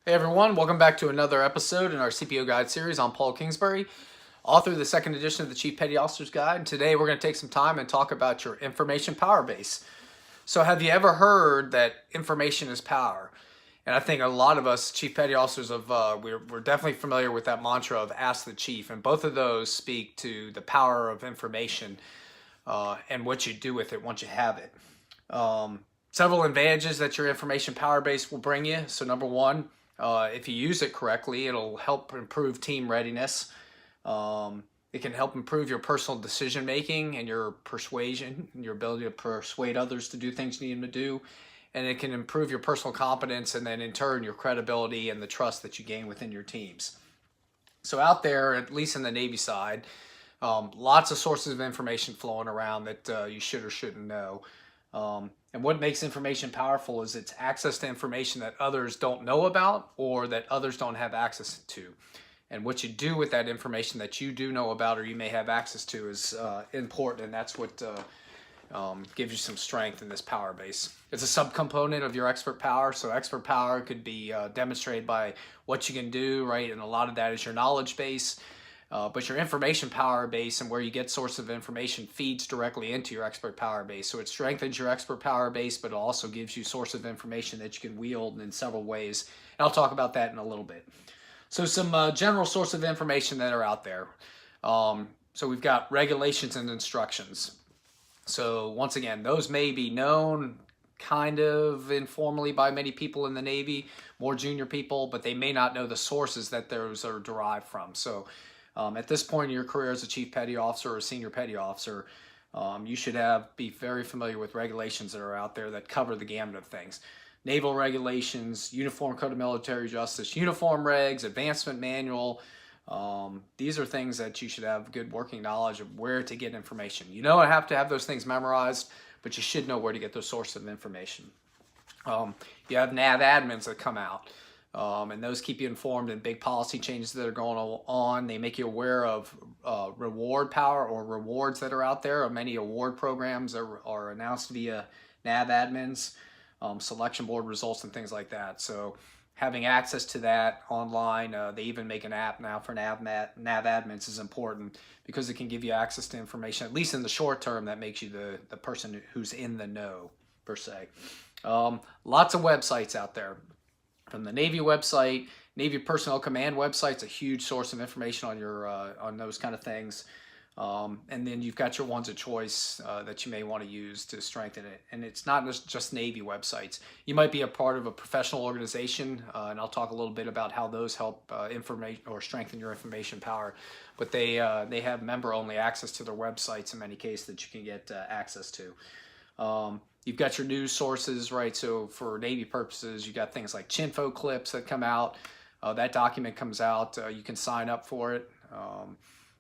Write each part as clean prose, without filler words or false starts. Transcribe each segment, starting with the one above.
Hey everyone, welcome back to another episode in our CPO Guide series. I'm Paul Kingsbury, author of the second edition of the Chief Petty Officer's Guide. And today we're going to take some time and talk about your information power base. So, have you ever heard that information is power? And I think a lot of us Chief Petty Officers we're definitely familiar with that mantra of "Ask the Chief," and both of those speak to the power of information and what you do with it once you have it. Several advantages that your information power base will bring you. So, number one, if you use it correctly, it'll help improve team readiness. It can help improve your personal decision making and your persuasion, and your ability to persuade others to do things you need them to do. And it can improve your personal competence and then, in turn, your credibility and the trust that you gain within your teams. So, out there, at least in the Navy side, lots of sources of information flowing around that you should or shouldn't know. And what makes information powerful is it's access to information that others don't know about or that others don't have access to. And what you do with that information that you do know about or you may have access to is important, and that's what gives you some strength in this power base. It's a subcomponent of your expert power. So expert power could be demonstrated by what you can do, right? And a lot of that is your knowledge base. But your information power base and where you get source of information feeds directly into your expert power base. So it strengthens your expert power base, but it also gives you source of information that you can wield in several ways. And I'll talk about that in a little bit. So some general source of information that are out there. So we've got regulations and instructions. So once again, those may be known kind of informally by many people in the Navy, more junior people, but they may not know the sources that those are derived from. So at this point in your career as a chief petty officer or senior petty officer, you should be very familiar with regulations that are out there that cover the gamut of things. Naval regulations, Uniform Code of Military Justice, uniform regs, advancement manual. These are things that you should have good working knowledge of where to get information. You don't have to have those things memorized, but you should know where to get those sources of information. You have NAV admins that come out. And those keep you informed in big policy changes that are going on. They make you aware of reward power or rewards that are out there. Many award programs are announced via NAV admins, selection board results, and things like that. So having access to that online, they even make an app now for NAV admins is important because it can give you access to information, at least in the short term, that makes you the person who's in the know, per se. Lots of websites out there. From the Navy website, Navy Personnel Command website's a huge source of information on your on those kind of things. And then you've got your ones of choice that you may want to use to strengthen it. And it's not just Navy websites. You might be a part of a professional organization, and I'll talk a little bit about how those help information or strengthen your information power. But they have member-only access to their websites in many cases that you can get access to. You've got your news sources, right? So for Navy purposes, you got things like Chinfo clips that come out. That document comes out. You can sign up for it.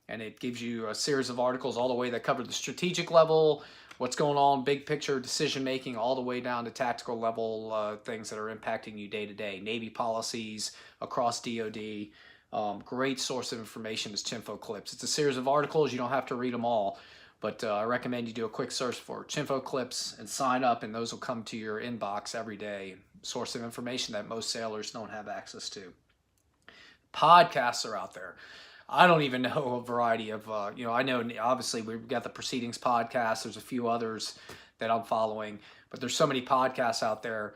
And it gives you a series of articles all the way that cover the strategic level, what's going on, big picture decision making, all the way down to tactical level things that are impacting you day to day. Navy policies across DoD. Great source of information is Chinfo clips. It's a series of articles. You don't have to read them all. But I recommend you do a quick search for Chinfo clips and sign up, and those will come to your inbox every day. Source of information that most sailors don't have access to. Podcasts are out there. I don't even know a variety of, I know obviously we've got the Proceedings podcast. There's a few others that I'm following, but there's so many podcasts out there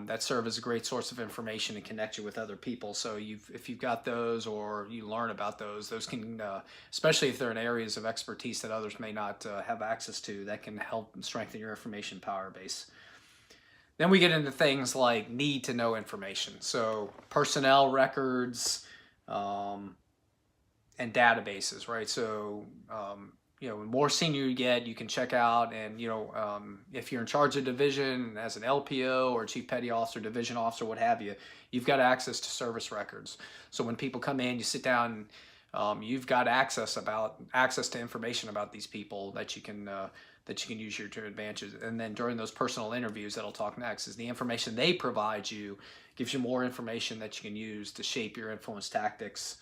that serve as a great source of information and connect you with other people. So if you've got those or you learn about those can, especially if they're in areas of expertise that others may not have access to, that can help strengthen your information power base. Then we get into things like need to know information. So personnel records and databases, right? So the more senior you get, you can check out, and if you're in charge of division as an LPO or chief petty officer, division officer, what have you, you've got access to service records. So when people come in, you sit down, you've got access to information about these people that you can use to your advantage. And then during those personal interviews that I'll talk next, is the information they provide you gives you more information that you can use to shape your influence tactics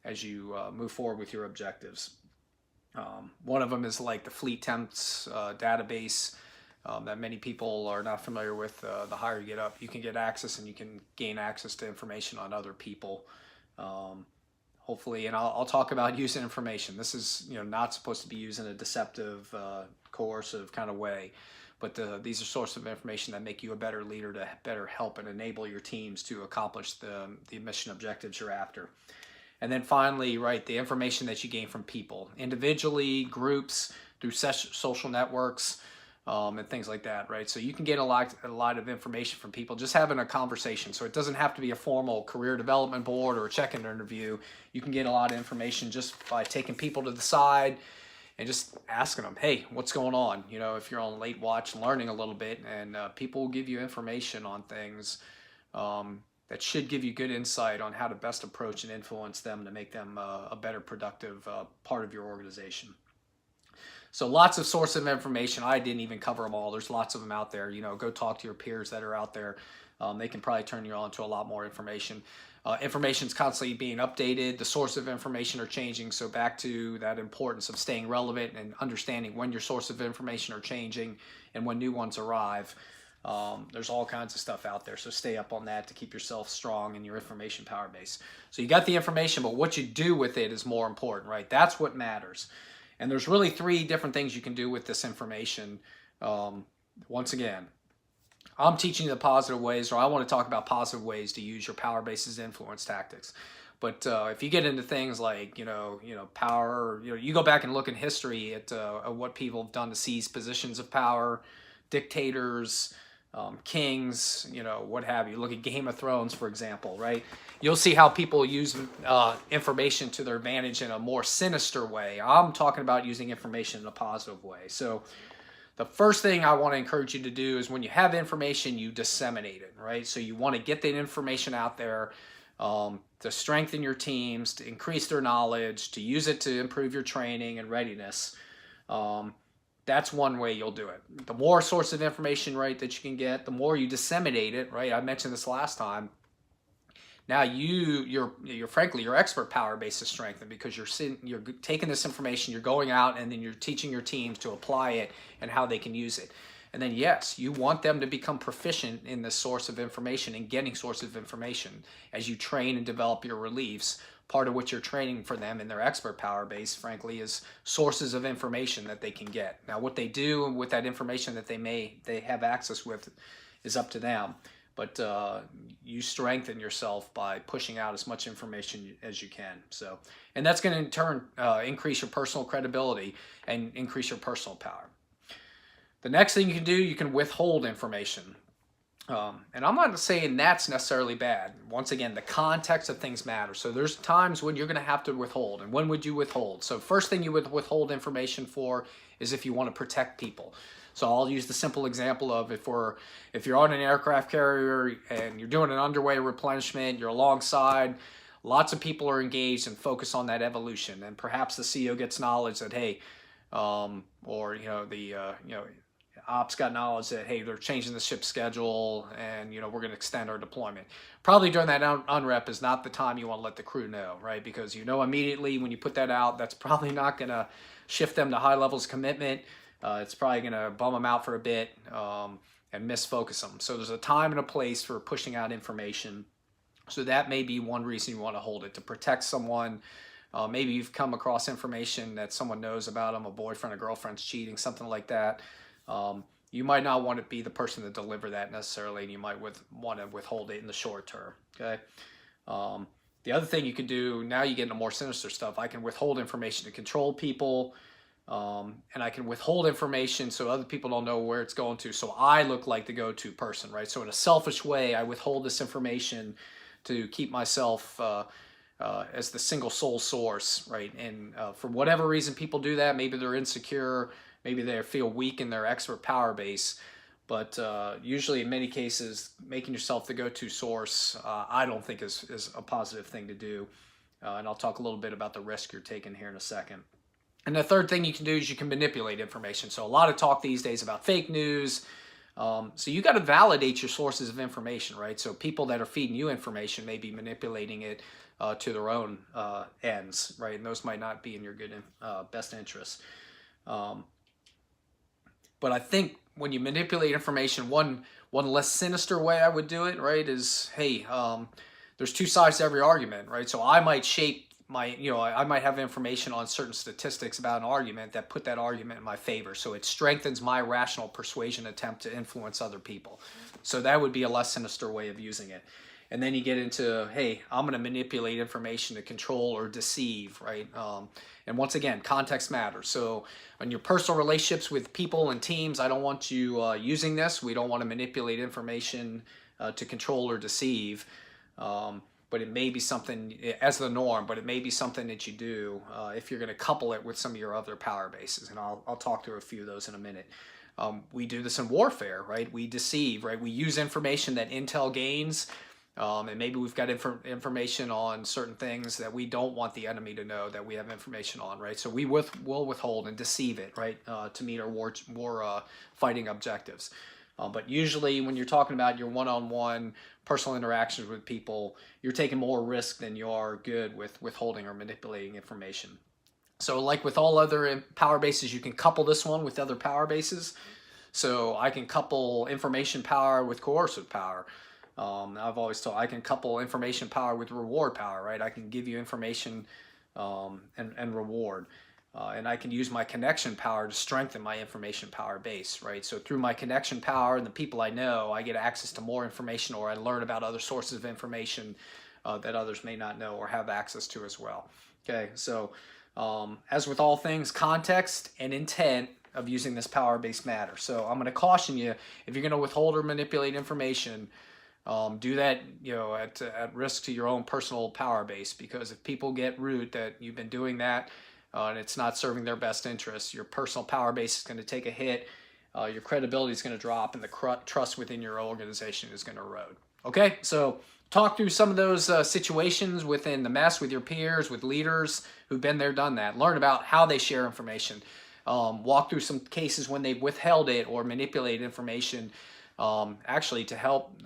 as you move forward with your objectives. One of them is like the Fleet Temps database. that many people are not familiar with. The higher you get up, you can get access, and you can gain access to information on other people. Hopefully, and I'll talk about using information. This is not supposed to be used in a deceptive, coercive kind of way, but these are sources of information that make you a better leader to better help and enable your teams to accomplish the mission objectives you're after. And then finally, right, the information that you gain from people, individually, groups, through social networks, and things like that, right? So you can get a lot of information from people just having a conversation. So it doesn't have to be a formal career development board or a check-in interview. You can get a lot of information just by taking people to the side and just asking them, hey, what's going on? If you're on late watch, learning a little bit, and people will give you information on things that should give you good insight on how to best approach and influence them to make them a better productive part of your organization. So lots of sources of information. I didn't even cover them all. There's lots of them out there. Go talk to your peers that are out there. They can probably turn you on to a lot more information. Information is constantly being updated. The source of information are changing. So back to that importance of staying relevant and understanding when your source of information are changing and when new ones arrive. There's all kinds of stuff out there. So stay up on that to keep yourself strong in your information power base. So you got the information, but what you do with it is more important, right? That's what matters. And there's really 3 different things you can do with this information. Once again, I'm teaching you the positive ways, or I want to talk about positive ways to use your power base's influence tactics. But if you get into things like, power, you go back and look in history at what people have done to seize positions of power, dictators, kings, what have you. Look at Game of Thrones, for example, right? You'll see how people use information to their advantage in a more sinister way. I'm talking about using information in a positive way. So the first thing I want to encourage you to do is when you have information, you disseminate it, right? So you want to get that information out there to strengthen your teams, to increase their knowledge, to use it to improve your training and readiness. That's one way you'll do it. The more source of information, right, that you can get, the more you disseminate it, right? I mentioned this last time. Now you're frankly, your expert power base is strengthened because you're taking this information, you're going out, and then you're teaching your teams to apply it and how they can use it. And then yes, you want them to become proficient in this source of information and getting sources of information as you train and develop your reliefs. Part of what you're training for them in their expert power base, frankly, is sources of information that they can get. Now, what they do with that information that they have access with is up to them. But you strengthen yourself by pushing out as much information as you can. So, and that's going to in turn increase your personal credibility and increase your personal power. The next thing you can do, you can withhold information. And I'm not saying that's necessarily bad. Once again, the context of things matter. So there's times when you're going to have to withhold. And when would you withhold? So first thing you would withhold information for is if you want to protect people. So I'll use the simple example of if you're on an aircraft carrier and you're doing an underway replenishment, you're alongside, lots of people are engaged and focus on that evolution. And perhaps the CEO gets knowledge that, hey, ops got knowledge that, hey, they're changing the ship schedule and, we're going to extend our deployment. Probably during that unrep is not the time you want to let the crew know, right? Because immediately when you put that out, that's probably not going to shift them to high levels of commitment. It's probably going to bum them out for a bit and misfocus them. So there's a time and a place for pushing out information. So that may be one reason you want to hold it, to protect someone. Maybe you've come across information that someone knows about them, a boyfriend or girlfriend's cheating, something like that. You might not want to be the person to deliver that necessarily, and you might want to withhold it in the short term, okay? The other thing you can do, now you get into more sinister stuff, I can withhold information to control people, and I can withhold information so other people don't know where it's going to, so I look like the go-to person, right? So in a selfish way, I withhold this information to keep myself as the single sole source, right? And for whatever reason people do that, maybe they're insecure, maybe they feel weak in their expert power base, but usually in many cases, making yourself the go-to source, I don't think is a positive thing to do. And I'll talk a little bit about the risk you're taking here in a second. And the third thing you can do is you can manipulate information. So a lot of talk these days about fake news. So you got to validate your sources of information, right? So people that are feeding you information may be manipulating it to their own ends, right? And those might not be in your best interest. But I think when you manipulate information, one less sinister way I would do it, right, is, hey, there's two sides to every argument, right? So I might shape my, I might have information on certain statistics about an argument that put that argument in my favor. So it strengthens my rational persuasion attempt to influence other people. So that would be a less sinister way of using it. And then you get into, hey, I'm going to manipulate information to control or deceive, right? And once again, context matters. So on your personal relationships with people and teams, I don't want you using this. We don't want to manipulate information to control or deceive. But it may be something as the norm, but it may be something that you do if you're going to couple it with some of your other power bases. And I'll talk through a few of those in a minute. We do this in warfare, right? We deceive, right? We use information that intel gains, and maybe we've got information on certain things that we don't want the enemy to know that we have information on, right? So we will withhold and deceive it, right, to meet our war fighting objectives. But usually when you're talking about your one-on-one personal interactions with people, you're taking more risk than you are good with withholding or manipulating information. So like with all other power bases, you can couple this one with other power bases. So I can couple information power with coercive power. I've always told I can couple information power with reward power, right? I can give you information and reward. And I can use my connection power to strengthen my information power base, right? So through my connection power and the people I know, I get access to more information, or I learn about other sources of information that others may not know or have access to as well. Okay, so as with all things, context and intent of using this power base matter. So I'm going to caution you, if you're going to withhold or manipulate information, do that, at risk to your own personal power base, because if people get root that you've been doing that, and it's not serving their best interests, your personal power base is going to take a hit, your credibility is going to drop, and the trust within your organization is going to erode. Okay, so talk through some of those situations within the mess with your peers, with leaders who've been there, done that. Learn about how they share information. Walk through some cases when they've withheld it or manipulated information, actually to help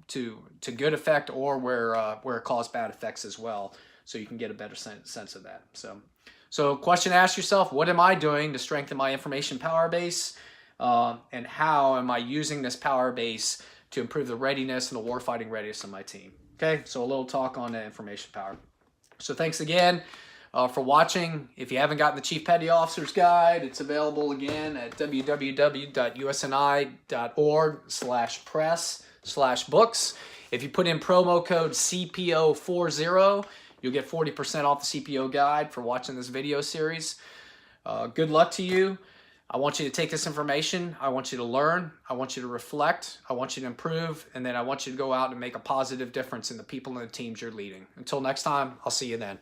to good effect, or where it caused bad effects as well, so you can get a better sense of that. So question to ask yourself, what am I doing to strengthen my information power base? And how am I using this power base to improve the readiness and the warfighting readiness of my team? Okay, so a little talk on information power. So thanks again for watching. If you haven't gotten the Chief Petty Officer's Guide, it's available again at www.usni.org/press/books. If you put in promo code CPO40, you'll get 40% off the CPO guide for watching this video series. Good luck to you. I want you to take this information. I want you to learn. I want you to reflect. I want you to improve. And then I want you to go out and make a positive difference in the people and the teams you're leading. Until next time, I'll see you then.